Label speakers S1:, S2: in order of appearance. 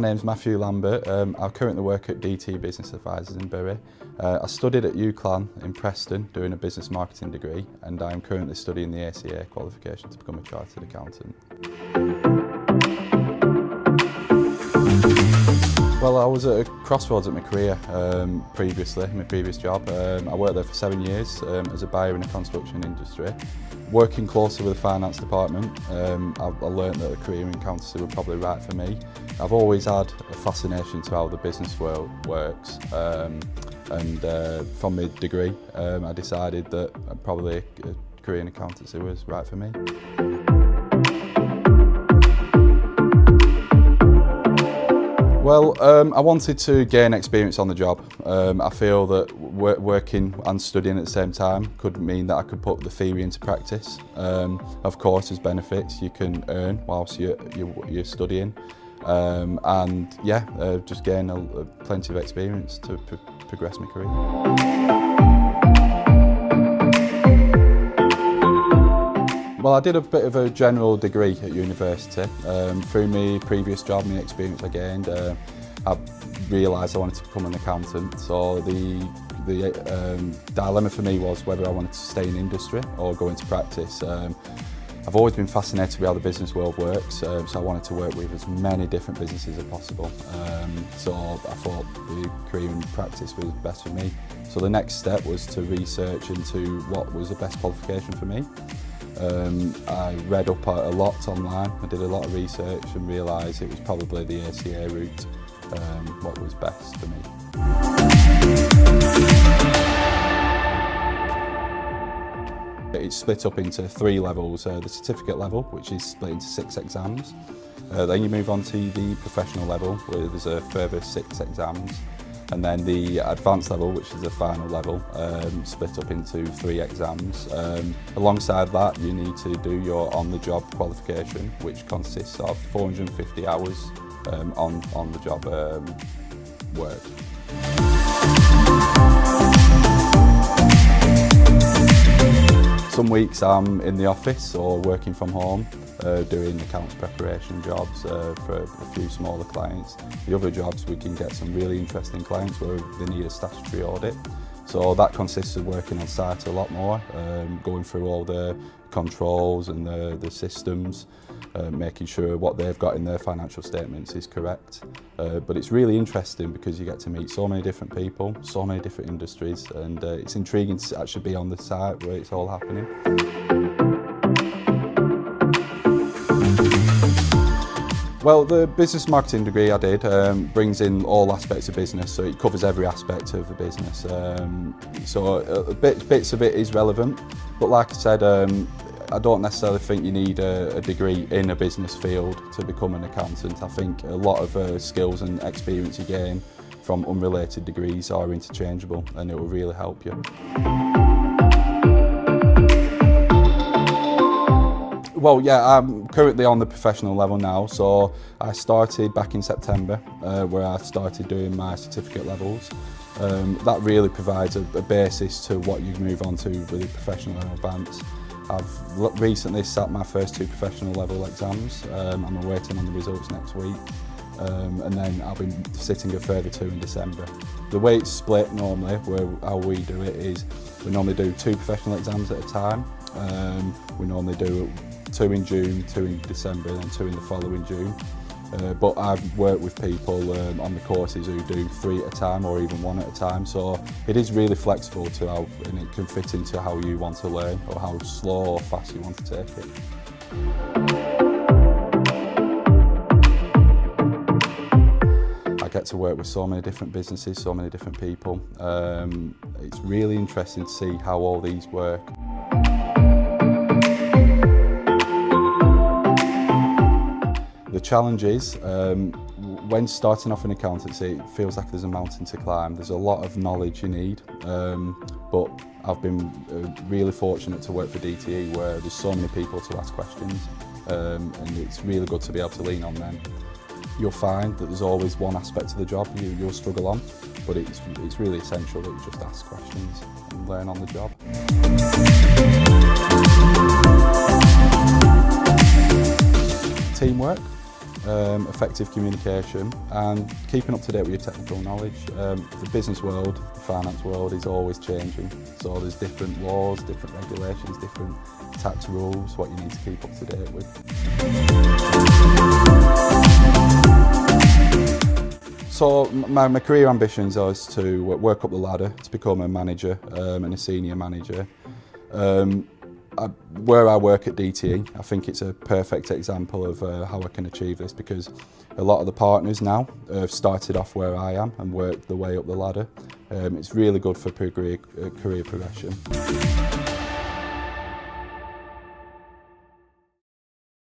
S1: My name's Matthew Lambert. I currently work at DTE Business Advisers in Bury. I studied at UCLan in Preston doing a business marketing degree, and I'm currently studying the ICAEW qualification to become a chartered accountant. Well, I was at a crossroads at my career previously, my previous job. I worked there for 7 years as a buyer in the construction industry. Working closely with the finance department, I learned that a career in accountancy was probably right for me. I've always had a fascination to how the business world works, and from my degree I decided that probably a career in accountancy was right for me. Well, I wanted to gain experience on the job. I feel that working and studying at the same time could mean that I could put the theory into practice. Of course, there's benefits you can earn whilst you're studying, and yeah, just gain plenty of experience to progress my career. Well, I did a bit of a general degree at university. Through my previous job and the experience I gained, I realised I wanted to become an accountant. So the dilemma for me was whether I wanted to stay in industry or go into practice. I've always been fascinated with how the business world works, so I wanted to work with as many different businesses as possible. So I thought the career in practice was best for me. So the next step was to research into what was the best qualification for me. I read up a lot online, I did a lot of research and realised it was probably the ICAEW route what was best for me. It's split up into 3 levels. The certificate level, which is split into 6 exams. Then you move on to the professional level, where there's a further 6 exams. And then the advanced level, which is the final level, split up into 3 exams. Alongside that, you need to do your on-the-job qualification, which consists of 450 hours on-the-job work. Some weeks I'm in the office or working from home, doing accounts preparation jobs for a few smaller clients. The other jobs we can get some really interesting clients where they need a statutory audit. So that consists of working on site a lot more, going through all the controls and the systems, making sure what they've got in their financial statements is correct. But it's really interesting because you get to meet so many different people, so many different industries, and it's intriguing to actually be on the site where it's all happening. Well, the business marketing degree I did brings in all aspects of business, so it covers every aspect of the business. So bits of it is relevant, but like I said, I don't necessarily think you need a degree in a business field to become an accountant. I think a lot of skills and experience you gain from unrelated degrees are interchangeable, and it will really help you. Well, yeah, I'm currently on the professional level now, so I started back in September where I started doing my certificate levels. That really provides a basis to what you move on to with the professional and advanced. I've recently sat my first 2 professional level exams. I'm awaiting on the results next week, and then I'll be sitting a further 2 in December. The way it's split normally, how we do it is we normally do 2 professional exams at a time. We normally do 2 in June, 2 in December, and then 2 in the following June. But I've worked with people on the courses who do 3 at a time or even 1 at a time, so it is really flexible to how, and it can fit into how you want to learn or how slow or fast you want to take it. I get to work with so many different businesses, so many different people. It's really interesting to see how all these work. The challenge is, when starting off in accountancy, it feels like there's a mountain to climb. There's a lot of knowledge you need, but I've been really fortunate to work for DTE where there's so many people to ask questions, and it's really good to be able to lean on them. You'll find that there's always one aspect of the job you'll struggle on, but it's really essential that you just ask questions and learn on the job. Teamwork. effective communication, and keeping up to date with your technical knowledge. The business world, the finance world is always changing, so there's different laws, different regulations, different tax rules, what you need to keep up to date with. So my career ambitions are to work up the ladder, to become a manager and a senior manager. Where I work at DTE, I think it's a perfect example of how I can achieve this, because a lot of the partners now have started off where I am and worked their way up the ladder. It's really good for career progression.